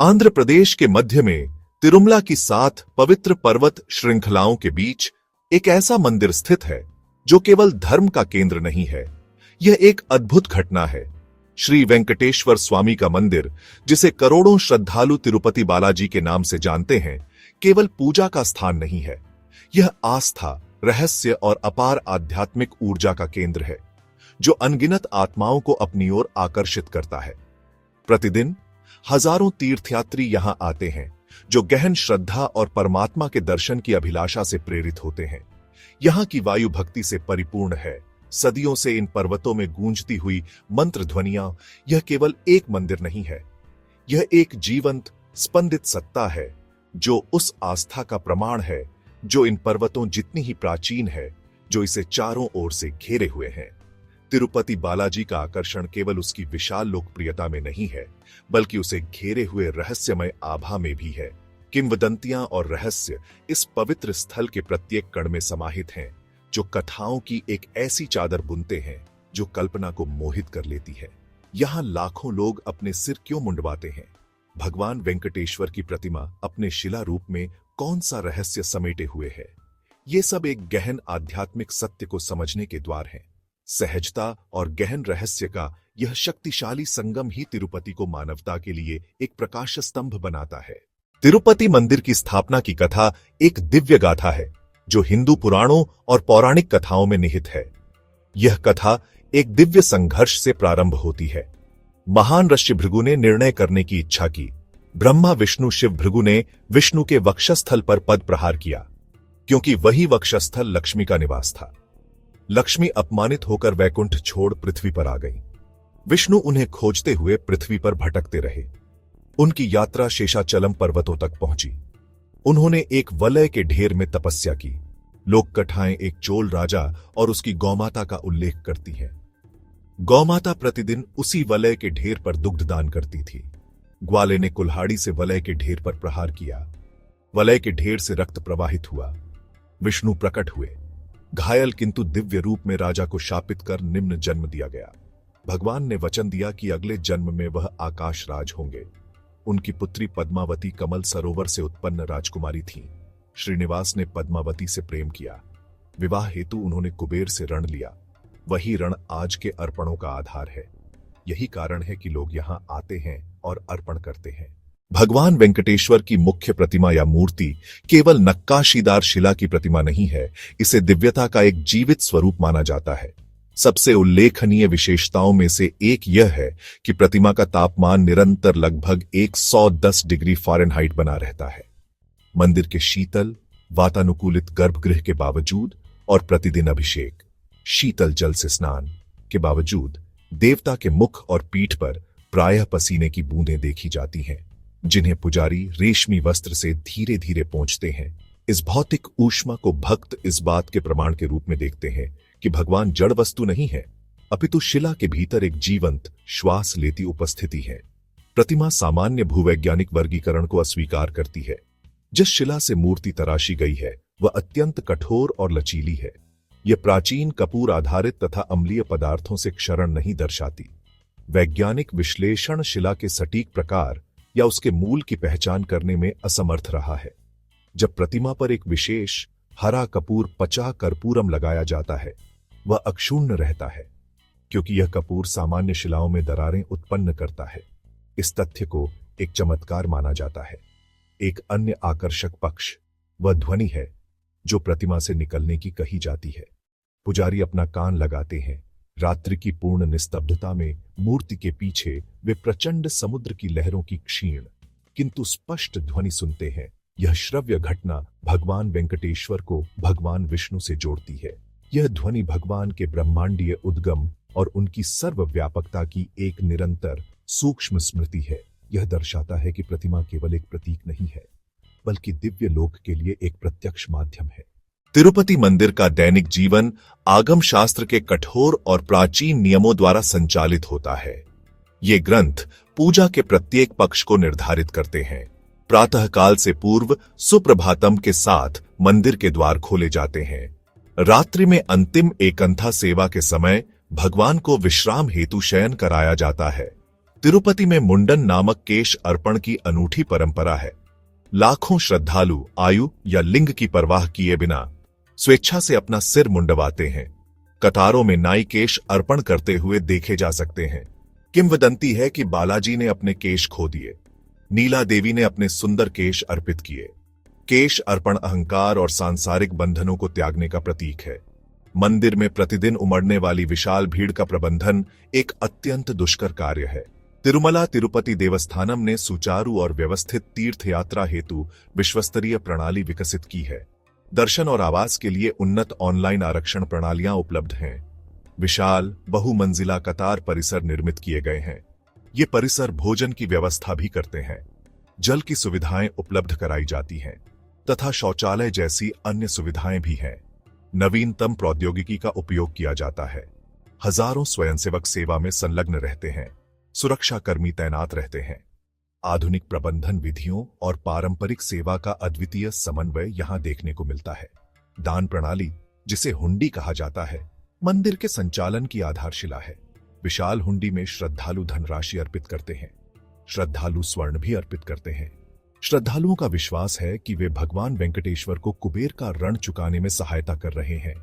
आंध्र प्रदेश के मध्य में तिरुमला की 7 पवित्र पर्वत श्रृंखलाओं के बीच एक ऐसा मंदिर स्थित है जो केवल धर्म का केंद्र नहीं है, यह एक अद्भुत घटना है। श्री वेंकटेश्वर स्वामी का मंदिर, जिसे करोड़ों श्रद्धालु तिरुपति बालाजी के नाम से जानते हैं, केवल पूजा का स्थान नहीं है। यह आस्था, रहस्य और अपार आध्यात्मिक ऊर्जा का केंद्र है, जो अनगिनत आत्माओं को अपनी ओर आकर्षित करता है। प्रतिदिन हजारों तीर्थयात्री यहां आते हैं, जो गहन श्रद्धा और परमात्मा के दर्शन की अभिलाषा से प्रेरित होते हैं। यहां की वायु भक्ति से परिपूर्ण है। सदियों से इन पर्वतों में गूंजती हुई मंत्र ध्वनियां यह केवल एक मंदिर नहीं है, यह एक जीवंत, स्पंदित सत्ता है, जो उस आस्था का प्रमाण है जो इन पर्वतों जितनी ही प्राचीन है, जो इसे चारों ओर से घेरे हुए हैं। तिरुपति बालाजी का आकर्षण केवल उसकी विशाल लोकप्रियता में नहीं है, बल्कि उसे घेरे हुए रहस्यमय आभा में भी है। किंवदंतियां और रहस्य इस पवित्र स्थल के प्रत्येक कण में समाहित हैं, जो कथाओं की एक ऐसी चादर बुनते हैं जो कल्पना को मोहित कर लेती है। यहां लाखों लोग अपने सिर क्यों मुंडवाते हैं? भगवान वेंकटेश्वर की प्रतिमा अपने शिला रूप में कौन सा रहस्य समेटे हुए है? ये सब एक गहन आध्यात्मिक सत्य को समझने के द्वार हैं। सहजता और गहन रहस्य का यह शक्तिशाली संगम ही तिरुपति को मानवता के लिए एक प्रकाश स्तंभ बनाता है। तिरुपति मंदिर की स्थापना की कथा एक दिव्य गाथा है, जो हिंदू पुराणों और पौराणिक कथाओं में निहित है। यह कथा एक दिव्य संघर्ष से प्रारंभ होती है। महान ऋषि भृगु ने निर्णय करने की इच्छा की। ब्रह्मा, विष्णु, शिव भृगु ने विष्णु के वक्षस्थल पर पद प्रहार किया, क्योंकि वही वक्षस्थल लक्ष्मी का निवास था। लक्ष्मी अपमानित होकर वैकुंठ छोड़ पृथ्वी पर आ गई। विष्णु उन्हें खोजते हुए पृथ्वी पर भटकते रहे। उनकी यात्रा शेषाचलम पर्वतों तक पहुंची। उन्होंने एक वलय के ढेर में तपस्या की। लोक कथाएं एक चोल राजा और उसकी गौमाता का उल्लेख करती हैं। गौमाता प्रतिदिन उसी वलय के ढेर पर दुग्ध दान करती थी। ग्वाले ने कुल्हाड़ी से वलय के ढेर पर प्रहार किया। वलय के ढेर से रक्त प्रवाहित हुआ। विष्णु प्रकट हुए। घायल किंतु दिव्य रूप में राजा को शापित कर निम्न जन्म दिया गया। भगवान ने वचन दिया कि अगले जन्म में वह आकाश राज होंगे। उनकी पुत्री पद्मावती कमल सरोवर से उत्पन्न राजकुमारी थी। श्रीनिवास ने पद्मावती से प्रेम किया। विवाह हेतु उन्होंने कुबेर से ऋण लिया। वही ऋण आज के अर्पणों का आधार है। यही कारण है कि लोग यहां आते हैं और अर्पण करते हैं। भगवान वेंकटेश्वर की मुख्य प्रतिमा या मूर्ति केवल नक्काशीदार शिला की प्रतिमा नहीं है, इसे दिव्यता का एक जीवित स्वरूप माना जाता है। सबसे उल्लेखनीय विशेषताओं में से एक यह है कि प्रतिमा का तापमान निरंतर लगभग 110 डिग्री फ़ारेनहाइट बना रहता है। मंदिर के शीतल, वातानुकूलित गर्भगृह के बावजूद और प्रतिदिन अभिषेक, शीतल जल से स्नान के बावजूद देवता के मुख और पीठ पर प्रायः पसीने की बूंदें देखी जाती हैं, जिन्हें पुजारी रेशमी वस्त्र से धीरे धीरे पोंछते हैं। इस भौतिक ऊष्मा को भक्त इस बात के प्रमाण के रूप में देखते हैं कि भगवान जड़ वस्तु नहीं है, अपितु शिला के भीतर एक जीवंत, श्वास लेती उपस्थिति है। प्रतिमा सामान्य भूवैज्ञानिक वर्गीकरण को अस्वीकार करती है। जिस शिला से मूर्ति तराशी गई है वह अत्यंत कठोर और लचीली है। यह प्राचीन कपूर आधारित तथा अम्लीय पदार्थों से क्षरण नहीं दर्शाती। वैज्ञानिक विश्लेषण शिला के सटीक प्रकार या उसके मूल की पहचान करने में असमर्थ रहा है। जब प्रतिमा पर एक विशेष हरा कपूर पचा कर्पूरम लगाया जाता है, वह अक्षुण्ण रहता है, क्योंकि यह कपूर सामान्य शिलाओं में दरारें उत्पन्न करता है। इस तथ्य को एक चमत्कार माना जाता है। एक अन्य आकर्षक पक्ष वह ध्वनि है जो प्रतिमा से निकलने की कही जाती है। पुजारी अपना कान लगाते हैं। रात्रि की पूर्ण निस्तब्धता में मूर्ति के पीछे वे प्रचंड समुद्र की लहरों की क्षीण किंतु स्पष्ट ध्वनि सुनते हैं। यह श्रव्य घटना भगवान वेंकटेश्वर को भगवान विष्णु से जोड़ती है। यह ध्वनि भगवान के ब्रह्मांडीय उद्गम और उनकी सर्वव्यापकता की एक निरंतर सूक्ष्म स्मृति है। यह दर्शाता है कि प्रतिमा केवल एक प्रतीक नहीं है, बल्कि दिव्य लोक के लिए एक प्रत्यक्ष माध्यम है। तिरुपति मंदिर का दैनिक जीवन आगम शास्त्र के कठोर और प्राचीन नियमों द्वारा संचालित होता है। ये ग्रंथ पूजा के प्रत्येक पक्ष को निर्धारित करते हैं। प्रातःकाल से पूर्व सुप्रभातम के साथ मंदिर के द्वार खोले जाते हैं। रात्रि में अंतिम एकंथा सेवा के समय भगवान को विश्राम हेतु शयन कराया जाता है। तिरुपति में मुंडन नामक केश अर्पण की अनूठी परंपरा है। लाखों श्रद्धालु आयु या लिंग की परवाह किए बिना स्वेच्छा से अपना सिर मुंडवाते हैं। कतारों में नाई केश अर्पण करते हुए देखे जा सकते हैं। किंवदंती है कि बालाजी ने अपने केश खो दिए, नीला देवी ने अपने सुंदर केश अर्पित किए। केश अर्पण अहंकार और सांसारिक बंधनों को त्यागने का प्रतीक है। मंदिर में प्रतिदिन उमड़ने वाली विशाल भीड़ का प्रबंधन एक अत्यंत दुष्कर कार्य है। तिरुमला तिरुपति देवस्थानम ने सुचारू और व्यवस्थित तीर्थ यात्रा हेतु विश्वस्तरीय प्रणाली विकसित की है। दर्शन और आवास के लिए उन्नत ऑनलाइन आरक्षण प्रणालियां उपलब्ध हैं। विशाल बहुमंजिला कतार परिसर निर्मित किए गए हैं। ये परिसर भोजन की व्यवस्था भी करते हैं। जल की सुविधाएं उपलब्ध कराई जाती हैं तथा शौचालय जैसी अन्य सुविधाएं भी हैं। नवीनतम प्रौद्योगिकी का उपयोग किया जाता है। हजारों स्वयंसेवक सेवा में संलग्न रहते हैं। सुरक्षा कर्मी तैनात रहते हैं। आधुनिक प्रबंधन विधियों और पारंपरिक सेवा का अद्वितीय समन्वय यहां देखने को मिलता है। दान प्रणाली, जिसे हुंडी कहा जाता है, मंदिर के संचालन की आधारशिला है। विशाल हुंडी में श्रद्धालु धनराशि अर्पित करते हैं। श्रद्धालु स्वर्ण भी अर्पित करते हैं। श्रद्धालुओं का विश्वास है कि वे भगवान वेंकटेश्वर को कुबेर का ऋण चुकाने में सहायता कर रहे हैं।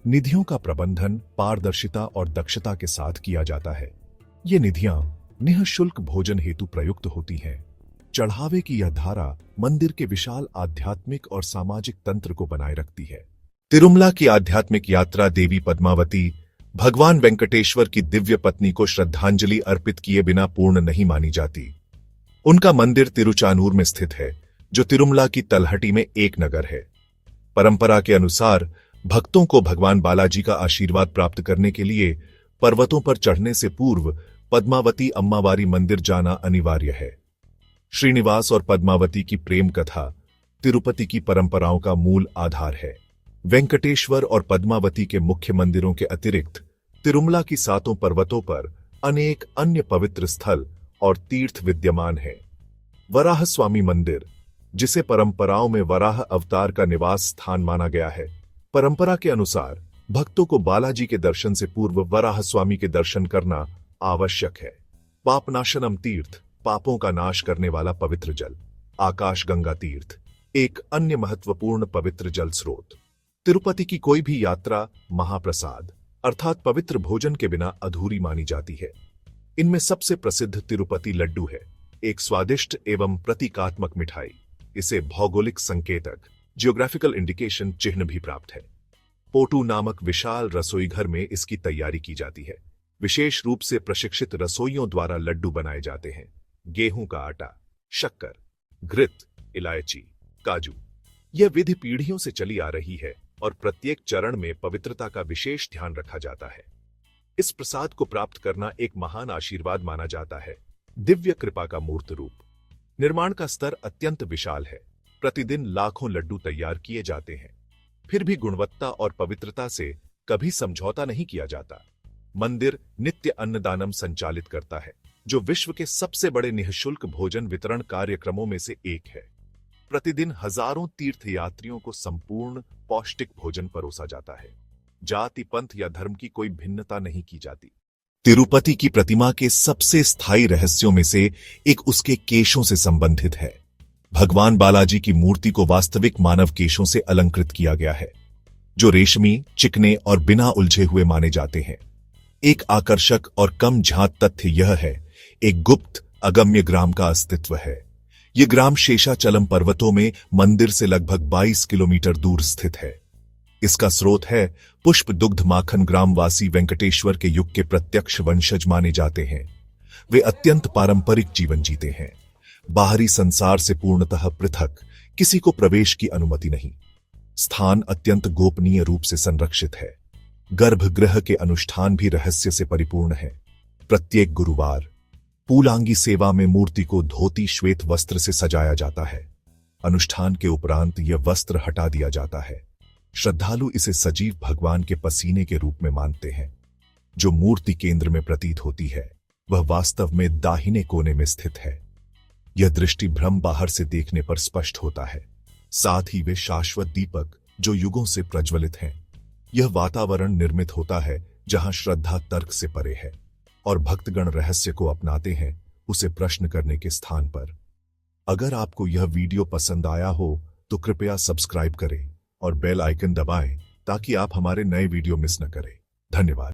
निधियों का प्रबंधन पारदर्शिता और दक्षता के साथ किया जाता है। ये निधियां निःशुल्क भोजन हेतु प्रयुक्त होती हैं। चढ़ावे की यह धारा मंदिर के विशाल आध्यात्मिक और सामाजिक तंत्र को बनाए रखती है। तिरुमला की आध्यात्मिक यात्रा देवी पद्मावती भगवान वेंकटेश्वर की दिव्य पत्नी को श्रद्धांजलि अर्पित किए बिना पूर्ण नहीं मानी जाती। उनका मंदिर तिरुचानूर में स्थित है, जो तिरुमला की तलहटी में एक नगर है। परंपरा के अनुसार भक्तों को भगवान बालाजी का आशीर्वाद प्राप्त करने के लिए पर्वतों पर चढ़ने से पूर्व पद्मावती अम्मावारी मंदिर जाना अनिवार्य है। श्रीनिवास और पद्मावती की प्रेम कथा तिरुपति की परंपराओं का मूल आधार है। वेंकटेश्वर और पद्मावती के मुख्य मंदिरों के अतिरिक्त तिरुमला की सातों पर्वतों पर अनेक अन्य पवित्र स्थल और तीर्थ विद्यमान हैं। वराह स्वामी मंदिर, जिसे परंपराओं में वराह अवतार का निवास स्थान माना गया है, परंपरा के अनुसार भक्तों को बालाजी के दर्शन से पूर्व वराह स्वामी के दर्शन करना आवश्यक है। पापनाशनम तीर्थ, पापों का नाश करने वाला पवित्र जल। आकाश गंगा तीर्थ, एक अन्य महत्वपूर्ण पवित्र जल स्रोत। तिरुपति की कोई भी यात्रा महाप्रसाद अर्थात पवित्र भोजन के बिना अधूरी मानी जाती है। इनमें सबसे प्रसिद्ध तिरुपति लड्डू है, एक स्वादिष्ट एवं प्रतीकात्मक मिठाई। इसे भौगोलिक संकेतक जियोग्राफिकल इंडिकेशन चिन्ह भी प्राप्त है। पोटू नामक विशाल रसोई घर में इसकी तैयारी की जाती है। विशेष रूप से प्रशिक्षित रसोइयों द्वारा लड्डू बनाए जाते हैं। गेहूं का आटा, शक्कर, घृत, इलायची, काजू, यह विधि पीढ़ियों से चली आ रही है और प्रत्येक चरण में पवित्रता का विशेष ध्यान रखा जाता है। इस प्रसाद को प्राप्त करना एक महान आशीर्वाद माना जाता है, दिव्य कृपा का मूर्त रूप। निर्माण का स्तर अत्यंत विशाल है। प्रतिदिन लाखों लड्डू तैयार किए जाते हैं, फिर भी गुणवत्ता और पवित्रता से कभी समझौता नहीं किया जाता। मंदिर नित्य अन्नदानम संचालित करता है, जो विश्व के सबसे बड़े निःशुल्क भोजन वितरण कार्यक्रमों में से एक है। प्रतिदिन हजारों तीर्थयात्रियों को संपूर्ण पौष्टिक भोजन परोसा जाता है। जाति, पंथ या धर्म की कोई भिन्नता नहीं की जाती। तिरुपति की प्रतिमा के सबसे स्थायी रहस्यों में से एक उसके केशों से संबंधित है। भगवान बालाजी की मूर्ति को वास्तविक मानव केशों से अलंकृत किया गया है, जो रेशमी, चिकने और बिना उलझे हुए माने जाते हैं। एक आकर्षक और कम झांत तथ्य यह है, एक गुप्त अगम्य ग्राम का अस्तित्व है। यह ग्राम शेषाचलम पर्वतों में मंदिर से लगभग 22 किलोमीटर दूर स्थित है। इसका स्रोत है पुष्प दुग्ध माखन। ग्रामवासी वेंकटेश्वर के युग के प्रत्यक्ष वंशज माने जाते हैं। वे अत्यंत पारंपरिक जीवन जीते हैं। बाहरी संसार से पूर्णतः पृथक, किसी को प्रवेश की अनुमति नहीं। स्थान अत्यंत गोपनीय रूप से संरक्षित है। गर्भगृह के अनुष्ठान भी रहस्य से परिपूर्ण है। प्रत्येक गुरुवार पूलांगी सेवा में मूर्ति को धोती श्वेत वस्त्र से सजाया जाता है। अनुष्ठान के उपरांत यह वस्त्र हटा दिया जाता है। श्रद्धालु इसे सजीव भगवान के पसीने के रूप में मानते हैं। जो मूर्ति केंद्र में प्रतीत होती है, वह वास्तव में दाहिने कोने में स्थित है। यह दृष्टि भ्रम बाहर से देखने पर स्पष्ट होता है। साथ ही वे शाश्वत दीपक जो युगों से प्रज्वलित हैं। यह वातावरण निर्मित होता है जहां श्रद्धा तर्क से परे है और भक्तगण रहस्य को अपनाते हैं उसे प्रश्न करने के स्थान पर। अगर आपको यह वीडियो पसंद आया हो तो कृपया सब्सक्राइब करें और बेल आइकन दबाएं ताकि आप हमारे नए वीडियो मिस न करें। धन्यवाद।